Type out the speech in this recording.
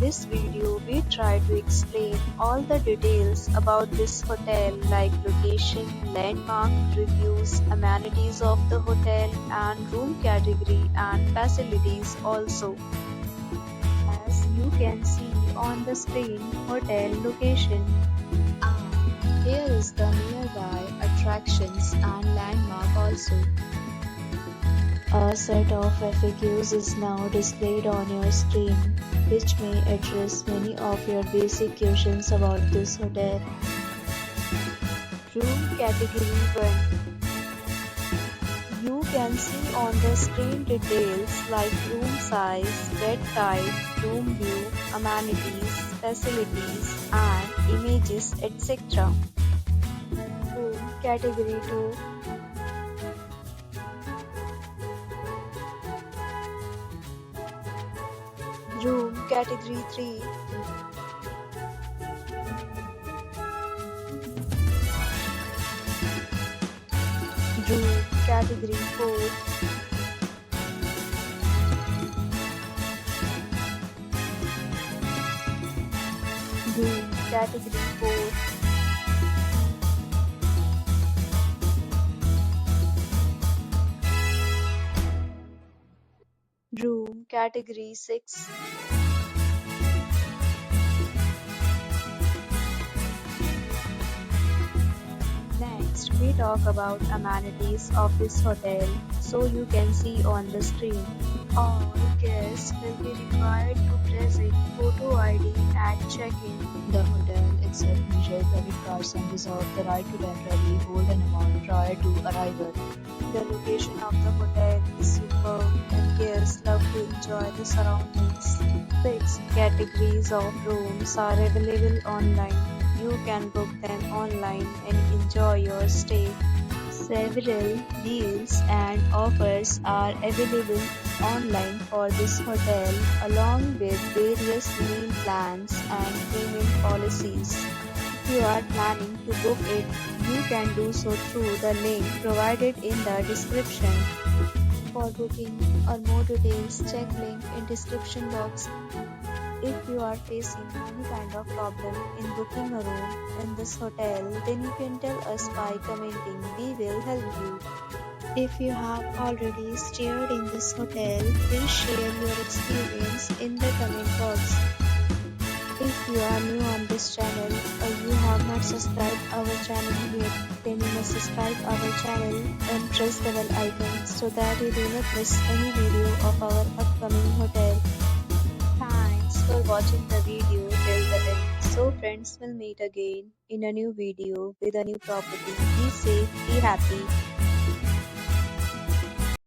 this video, we try to explain all the details about this hotel like location, landmark, reviews, amenities of the hotel, and room category and facilities also. As you can see on the screen, hotel location. And here is the nearby attractions and landmark also. A set of FAQs is now displayed on your screen, which may address many of your basic questions about this hotel. Room Category 1. You can see on the screen details like room size, bed type, room view, amenities, facilities, and images, etc. Room Category 2. Room Category 3. Room Category 4. Room Category 4. Room Category 6. Next, we talk about amenities of this hotel. So you can see on the screen. All guests will be required to present photo ID at check-in. The hotel accepts major credit cards and reserves the right to temporarily hold an amount prior to arrival. The location of the hotel is superb and guests love to enjoy the surroundings. Fixed categories of rooms are available online. You can book them online and enjoy your stay. Several deals and offers are available online for this hotel, along with various meal plans and payment policies. If you are planning to book it, you can do so through the link provided in the description. For booking or more details, check link in description box. If you are facing any kind of problem in booking a room in this hotel, then you can tell us by commenting. We will help you. If you have already stayed in this hotel, please share your experience in the comment box. If you are new on this channel or you have not subscribed our channel yet, then you must subscribe our channel and press the bell icon so that you do not miss any video of our upcoming hotel. Thanks for watching the video till the end. So friends, will meet again in a new video with a new property. Be safe, be happy.